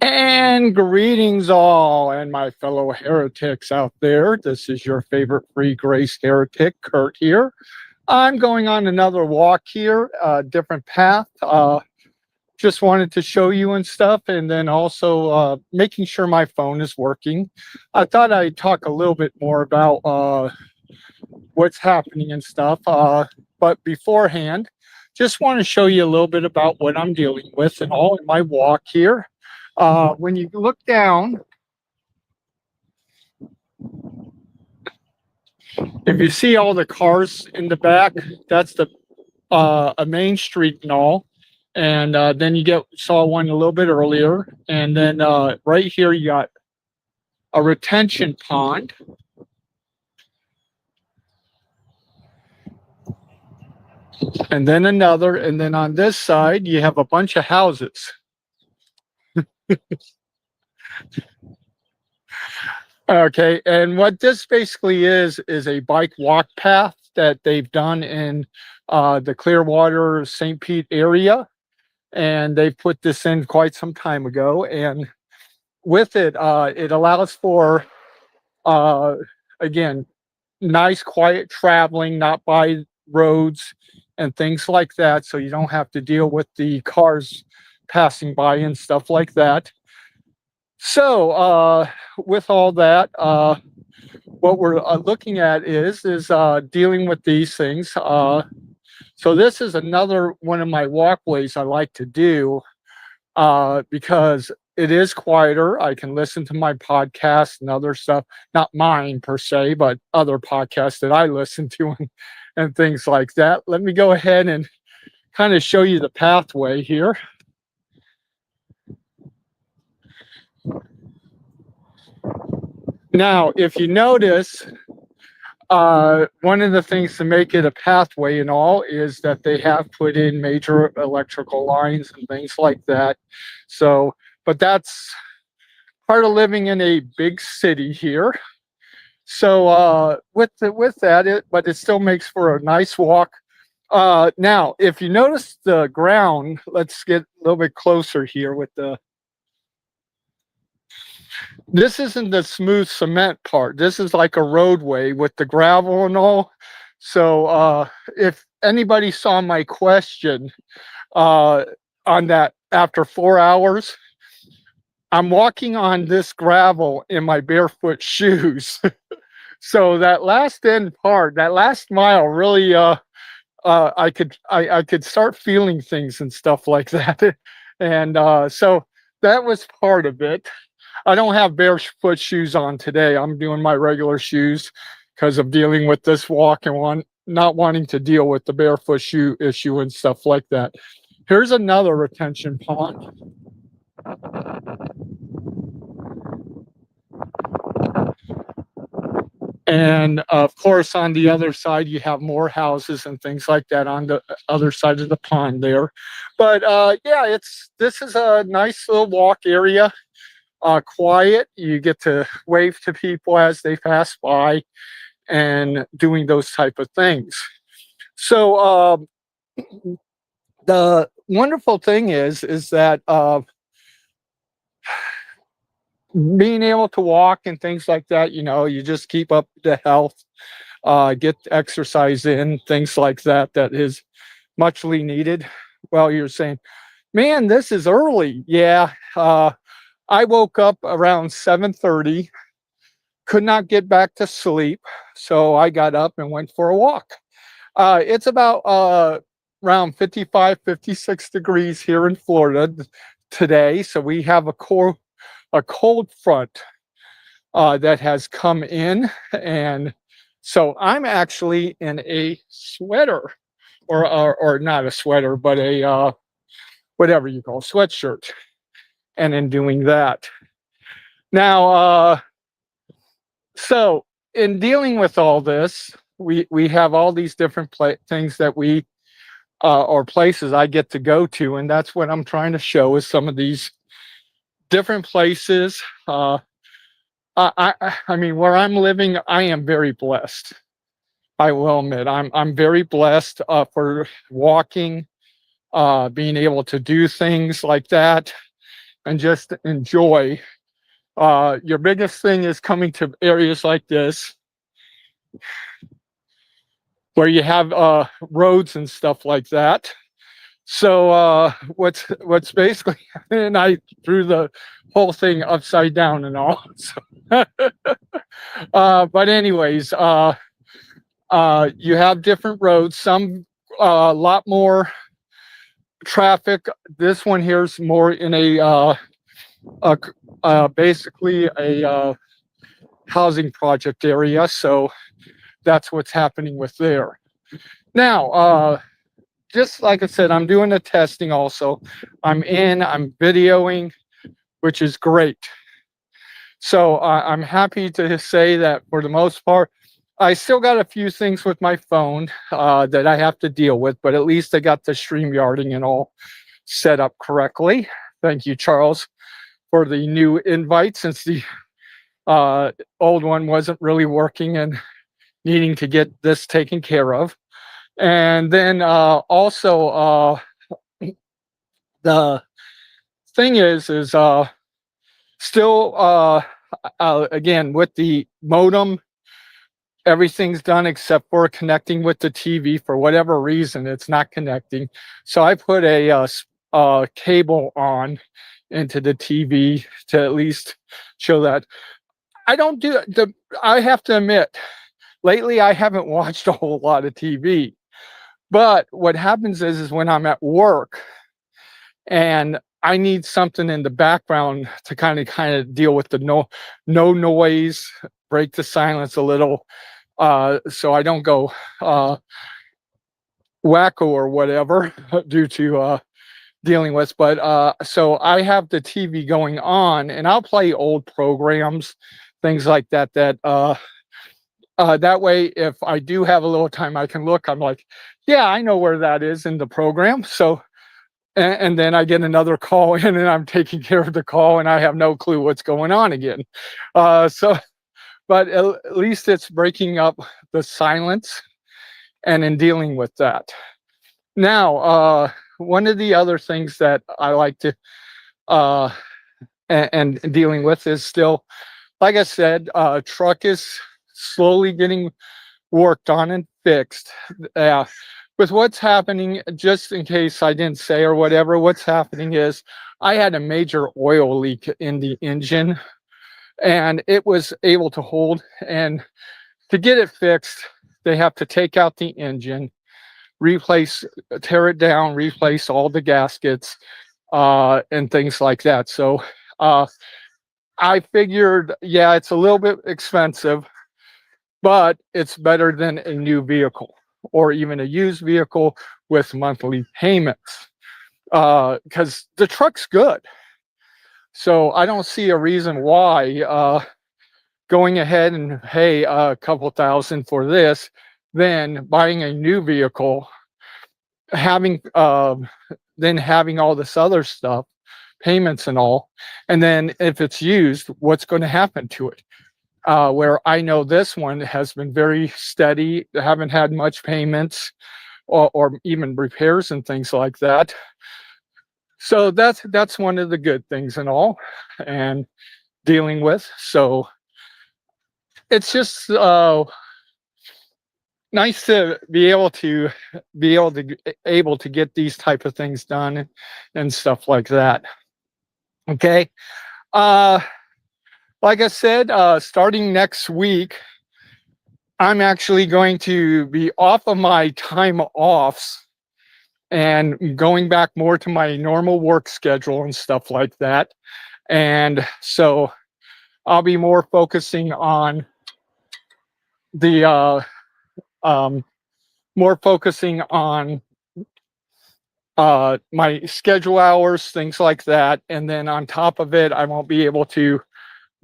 And greetings all and my fellow heretics out there. This is your favorite free Grce Heretic, Kurt here. I'm going on another walk here, different path. Just wanted to show you and stuff, and then also making sure my phone is working. I thought I'd talk a little bit more about what's happening and stuff. But beforehand, just want to show you a little bit about what I'm dealing with and all in my walk here. When you look down, if you see all the cars in the back, that's the a main street and all. And then you saw one a little bit earlier, and then right here you got a retention pond. And then another, and then on this side you have a bunch of houses. Okay, and what this basically is a bike walk path that they've done in the Clearwater, St. Pete area, and they've put this in quite some time ago. And with it, it allows for again, nice quiet traveling, not by roads and things like that, so you don't have to deal with the cars passing by and stuff like that. So with all that, what we're looking at is dealing with these things. So this is another one of my walkways I like to do because it is quieter. I can listen to my podcast and other stuff, not mine per se, but other podcasts that I listen to and things like that. Let me go ahead and kind of show you the pathway here. Now, if you notice, one of the things to make it a pathway and all is that they have put in major electrical lines and things like that. So, but that's part of living in a big city here. So with that, but it still makes for a nice walk. Now, if you notice the ground, let's get a little bit closer here with the. This isn't the smooth cement part. This is like a roadway with the gravel and all. So if anybody saw my question on that after 4 hours, I'm walking on this gravel in my barefoot shoes. So that last end part, that last mile really I could start feeling things and stuff like that. And so that was part of it. I don't have barefoot shoes on today. I'm doing my regular shoes because of dealing with this walk and not wanting to deal with the barefoot shoe issue and stuff like that. Here's another retention pond. And of course, on the other side, you have more houses and things like that on the other side of the pond there. But yeah, this is a nice little walk area. Quiet. You get to wave to people as they pass by and doing those type of things. So the wonderful thing is that being able to walk and things like that, you just keep up the health, get exercise in, things like that is muchly needed. Well, you're saying, man, this is early. Yeah. I woke up around 7:30, could not get back to sleep, so I got up and went for a walk. It's about around 55, 56 degrees here in Florida today, so we have a cold front that has come in, and so I'm actually in a sweater, or not a sweater, but a whatever you call sweatshirt. And in doing that. Now, so in dealing with all this, we have all these different things that we, or places I get to go to, and that's what I'm trying to show is some of these different places. I mean, where I'm living, I am very blessed. I will admit, I'm very blessed for walking, being able to do things like that. and just enjoy. Your biggest thing is coming to areas like this where you have roads and stuff like that. So what's basically, and I threw the whole thing upside down and all. So, but anyways, you have different roads. Some a lot more traffic. This one here is more in basically a housing project area. So that's what's happening with there. Now, just like I said, I'm doing the testing also. I'm videoing, which is great. So I'm happy to say that for the most part, I still got a few things with my phone that I have to deal with, but at least I got the StreamYarding and all set up correctly. Thank you, Charles, for the new invite, since the old one wasn't really working and needing to get this taken care of. And then also the thing is still again with the modem, everything's done except for connecting with the TV. For whatever reason, it's not connecting. So I put a cable on into the TV to at least show that. I don't do the. I have to admit, lately I haven't watched a whole lot of TV. But what happens is when I'm at work and I need something in the background to kind of deal with the no noise, break the silence a little, so I don't go wacko or whatever due to dealing with. But so I have the TV going on, and I'll play old programs, things like that. That way, if I do have a little time, I can look. I'm like, yeah, I know where that is in the program. So, and then I get another call in, and I'm taking care of the call, and I have no clue what's going on again. But at least it's breaking up the silence and in dealing with that. Now, one of the other things that I like to and dealing with is still, like I said, truck is slowly getting worked on and fixed. With what's happening, just in case I didn't say or whatever, what's happening is I had a major oil leak in the engine, and it was able to hold. And to get it fixed, they have to take out the engine, tear it down, replace all the gaskets, and things like that. So I figured, yeah, it's a little bit expensive, but it's better than a new vehicle or even a used vehicle with monthly payments, because the truck's good. So I don't see a reason why going ahead and pay a couple thousand for this, then buying a new vehicle, having then having all this other stuff, payments and all, and then if it's used, what's going to happen to it? Where I know this one has been very steady, haven't had much payments or even repairs and things like that. So that's one of the good things and all, and dealing with. So it's just nice to be able to get these type of things done and stuff like that. Okay. Like I said, starting next week, I'm actually going to be off of my time offs and going back more to my normal work schedule and stuff like that. And so I'll be more focusing on the my schedule hours, things like that. And then on top of it, I won't be able to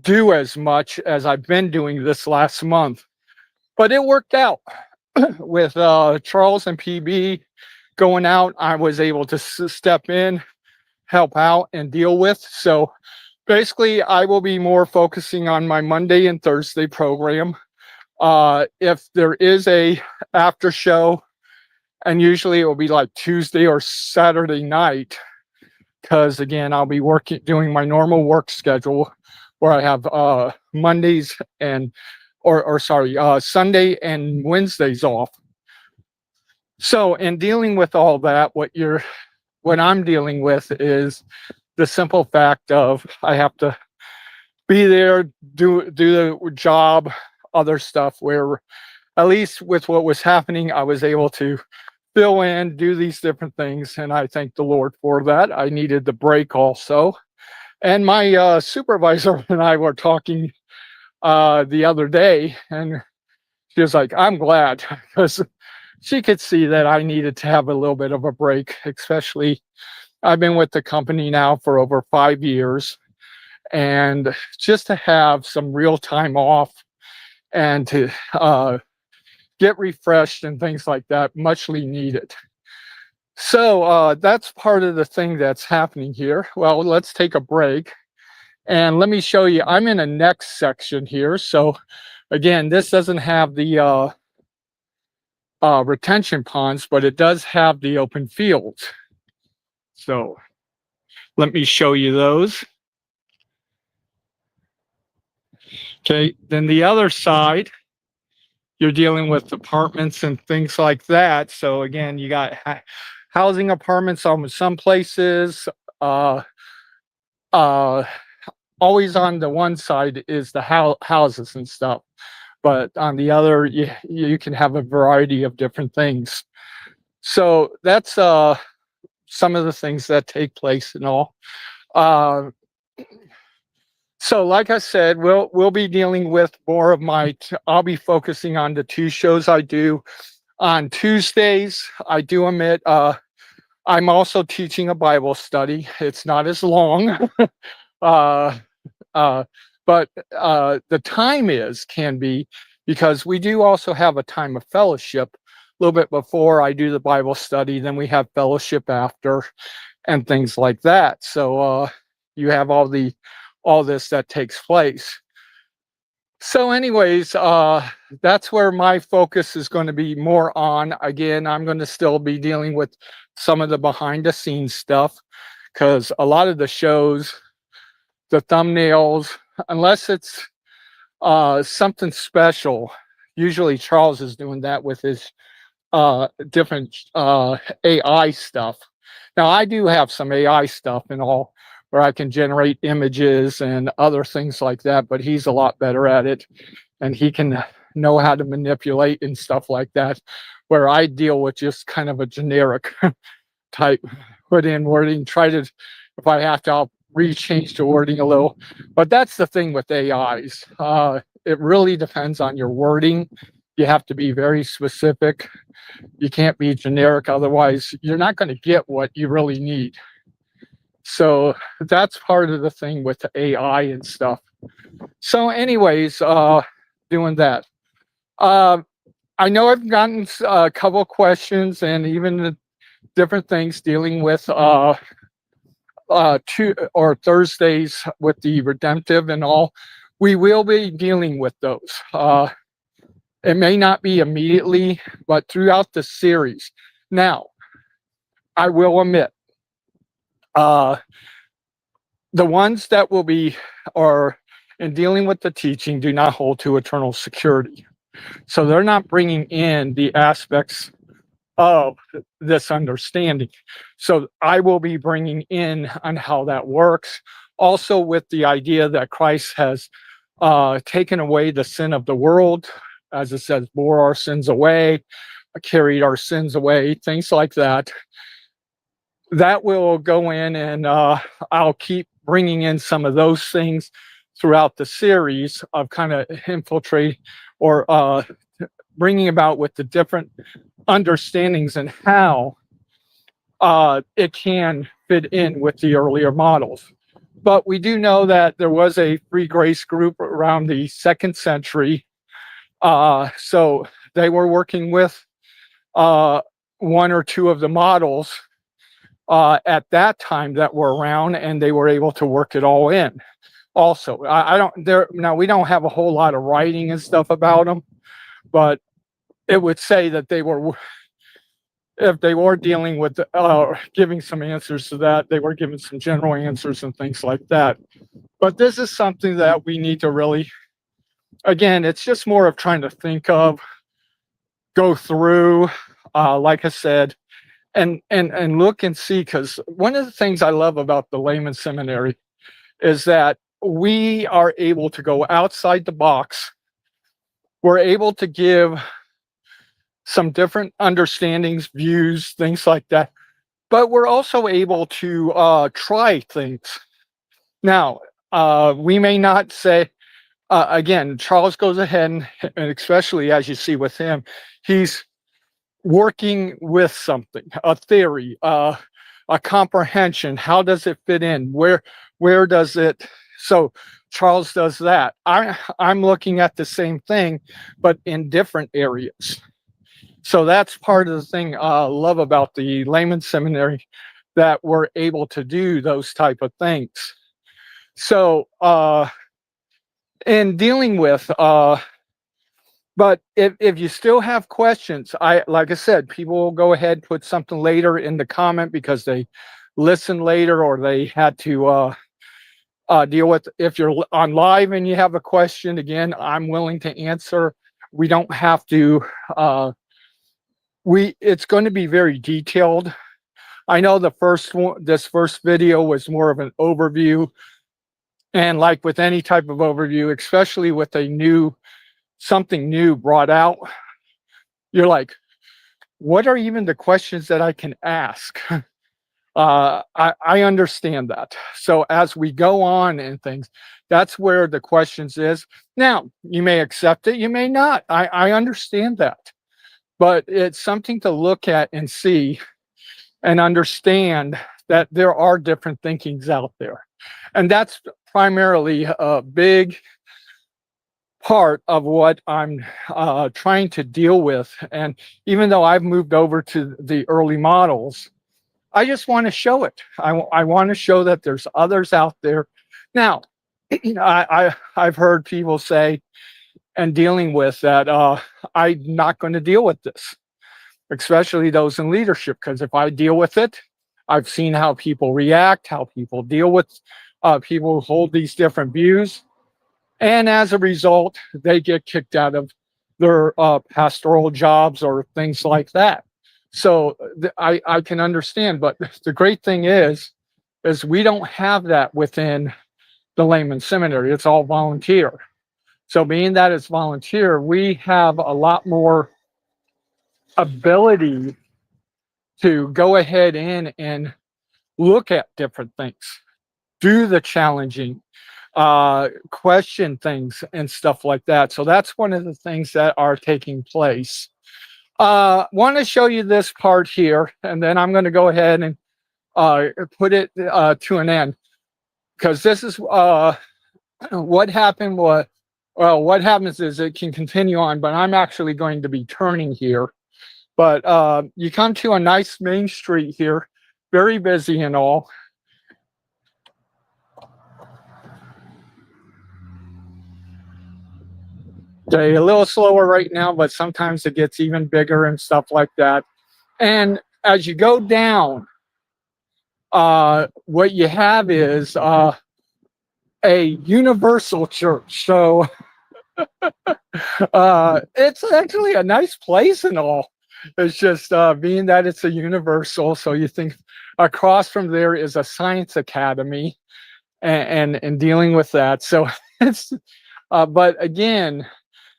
do as much as I've been doing this last month. But it worked out with Charles and PB going out. I was able to step in, help out, and deal with. So basically, I will be more focusing on my Monday and Thursday program. If there is a after show, and usually it will be like Tuesday or Saturday night, because again, I'll be doing my normal work schedule where I have Mondays and or sorry, Sunday and Wednesdays off. So in dealing with all that, what I'm dealing with is the simple fact of I have to be there, do the job, other stuff where at least with what was happening, I was able to fill in, do these different things. And I thank the Lord for that. I needed the break also. And my supervisor and I were talking the other day, and she was like, I'm glad, because she could see that I needed to have a little bit of a break, especially I've been with the company now for over 5 years. And just to have some real time off and to get refreshed and things like that, muchly needed. So that's part of the thing that's happening here. Well, let's take a break and let me show you. I'm in a next section here. So again, this doesn't have the retention ponds, but it does have the open fields. So let me show you those. Okay, then the other side, you're dealing with apartments and things like that. So again, you got housing apartments on some places. Uh, Always on the one side is the houses and stuff, but on the other, you can have a variety of different things. So that's some of the things that take place and all. Uh, so like I said, we'll be dealing with more of I'll be focusing on the two shows I do on Tuesdays. I do admit I'm also teaching a Bible study. It's not as long. uh, but the time can be, because we do also have a time of fellowship a little bit before I do the Bible study. Then we have fellowship after and things like that. So you have all this that takes place. So anyways, that's where my focus is going to be more on. Again, I'm going to still be dealing with some of the behind the scenes stuff, because a lot of the shows, the thumbnails, unless it's something special, usually Charles is doing that with his different AI stuff. Now I do have some AI stuff and all where I can generate images and other things like that, but he's a lot better at it, and he can know how to manipulate and stuff like that, where I deal with just kind of a generic type, put in wording, if I have to, I'll rechange the wording a little. But that's the thing with AIs. It really depends on your wording. You have to be very specific. You can't be generic, otherwise you're not going to get what you really need. So that's part of the thing with the AI and stuff. So anyways, doing that. I know I've gotten a couple of questions and even different things dealing with Thursdays with the redemptive and all. We will be dealing with those. It may not be immediately, but throughout the series. Now, I will admit, the ones that will be in dealing with the teaching do not hold to eternal security. So they're not bringing in the aspects of this understanding. So I will be bringing in on how that works. Also with the idea that Christ has taken away the sin of the world, as it says, bore our sins away, carried our sins away, things like that. That will go in, and I'll keep bringing in some of those things throughout the series of kind of infiltrate or bringing about with the different understandings and how it can fit in with the earlier models. But we do know that there was a free grace group around the 2nd century. So they were working with one or two of the models at that time that were around, and they were able to work it all in. Also, now we don't have a whole lot of writing and stuff about them, but it would say that they were if they were dealing with giving some answers to that, they were giving some general answers and things like that. But this is something that we need to really, again, it's just more of trying to think of, go through, like I said, and look and see. Because one of the things I love about the layman seminary is that we are able to go outside the box. We're able to give some different understandings, views, things like that. But we're also able to try things. Now, we may not say, again, Charles goes ahead and especially as you see with him, he's working with something, a theory, a comprehension. How does it fit in? Where does it? So Charles does that. I'm looking at the same thing, but in different areas. So that's part of the thing I love about the layman seminary, that we're able to do those type of things. So in dealing with but if you still have questions, like I said, people will go ahead, put something later in the comment because they listened later or they had to deal with. If you're on live and you have a question, again, I'm willing to answer. We don't have to. It's going to be very detailed. I know the first one, this first video was more of an overview, and like with any type of overview, especially with something new brought out, you're like, what are even the questions that I can ask? I understand that. So as we go on and things, that's where the questions is. Now, you may accept it, you may not. I understand that. But it's something to look at and see and understand that there are different thinkings out there. And that's primarily a big part of what I'm trying to deal with. And even though I've moved over to the early models, I just want to show it. I want to show that there's others out there. Now, I've heard people say and dealing with that I'm not going to deal with this, especially those in leadership, because if I deal with it, I've seen how people react, how people deal with people who hold these different views. And as a result, they get kicked out of their pastoral jobs or things like that. So I can understand, but the great thing is we don't have that within the layman seminary. It's all volunteer. So being that it's volunteer, we have a lot more ability to go ahead in and look at different things, do the challenging, question things and stuff like that. So that's one of the things that are taking place. Want to show you this part here, and then I'm going to go ahead and put it to an end, because this is what happened. What happens is it can continue on, but I'm actually going to be turning here. But you come to a nice main street here, very busy and all. Okay, a little slower right now, but sometimes it gets even bigger and stuff like that. And as you go down, what you have is a universal church. So it's actually a nice place and all. It's just being that it's a universal. So you think across from there is a science academy and dealing with that. So it's, but again,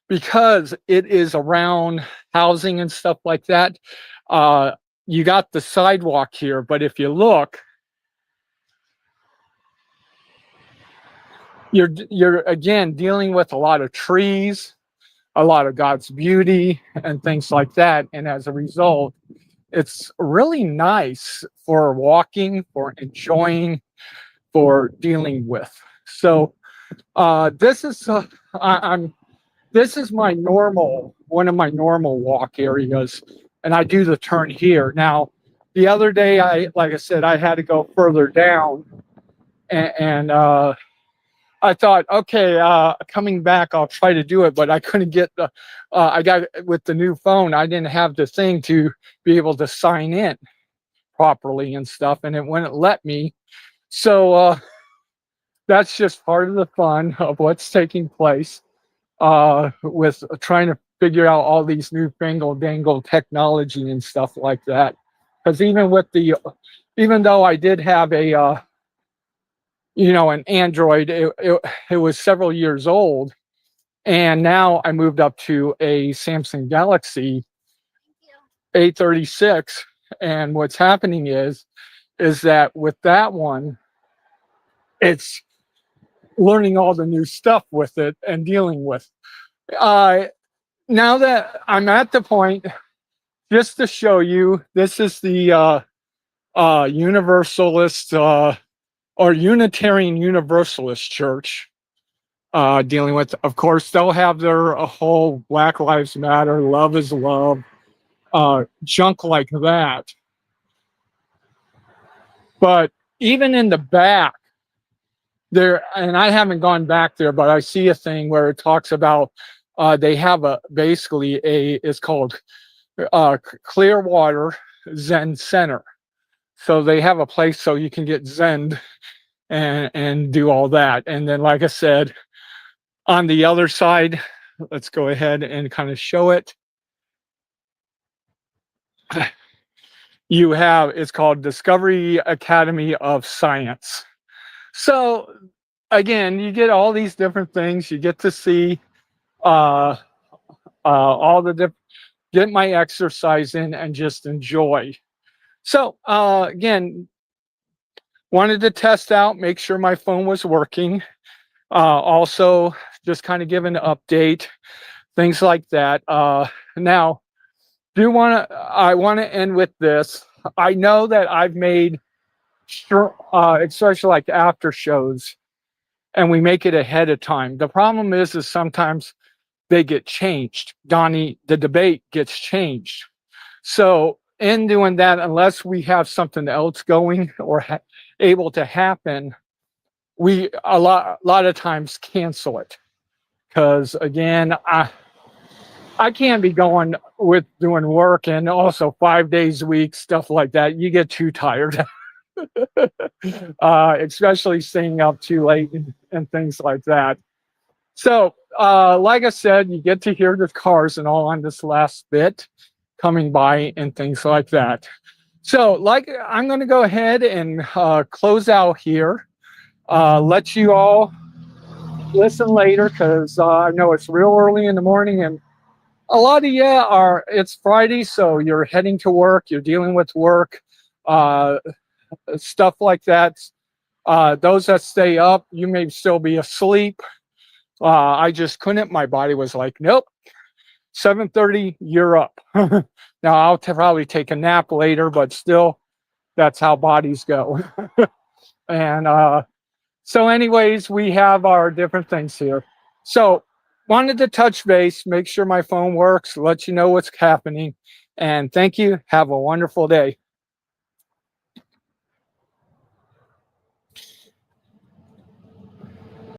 because it is around housing and stuff like that, you got the sidewalk here. But if you look, you're again dealing with a lot of trees, a lot of God's beauty and things like that. And as a result, it's really nice for walking, for enjoying, for dealing with. So this is this is my normal, one of my normal walk areas, and I do the turn here. Now, the other day, like I said, I had to go further down, and I thought, okay, coming back, I'll try to do it, but I couldn't get the. I got with the new phone. I didn't have the thing to be able to sign in properly and stuff, and it wouldn't let me. So that's just part of the fun of what's taking place with trying to figure out all these new fangle dangle technology and stuff like that. Because even though I did have a an Android, it was several years old, and now I moved up to a Samsung Galaxy A36. And what's happening is that with that one, it's learning all the new stuff with it and dealing with. Uh, Now that I'm at the point, just to show you, this is the Universalist or Unitarian Universalist Church dealing with. Of course, they'll have their whole Black Lives Matter, love is love, junk like that. But even in the back, there, and I haven't gone back there, but I see a thing where it talks about they have basically it's called Clearwater Zen Center. So they have a place so you can get zen and do all that. And then, like I said, on the other side, let's go ahead and kind of show it. You have, it's called Discovery Academy of Science. So again, you get all these different things. You get to see all the different, get my exercise in and just enjoy. So again, wanted to test out, make sure my phone was working. Also, just kind of give an update, things like that. Now, I want to end with this. I know that I've made sure, especially like after shows, and we make it ahead of time. The problem is sometimes they get changed. Donnie, the debate gets changed. So in doing that, unless we have something else going or able to happen, we a lot of times cancel it. Because again, I can't be going with doing work and also 5 days a week, stuff like that. You get too tired. Especially staying up too late and things like that. So, like I said, you get to hear the cars and all on this last bit coming by and things like that. So, I'm going to go ahead and close out here. Let you all listen later because I know it's real early in the morning and a lot of you it's Friday, so you're heading to work, you're dealing with work, stuff like that. Those that stay up, you may still be asleep. I just couldn't. My body was like, nope, 7:30, you're up. Now I'll probably take a nap later, but still, that's how bodies go. And so anyways, we have our different things here. So wanted to touch base, make sure my phone works, let you know what's happening. And thank you. Have a wonderful day.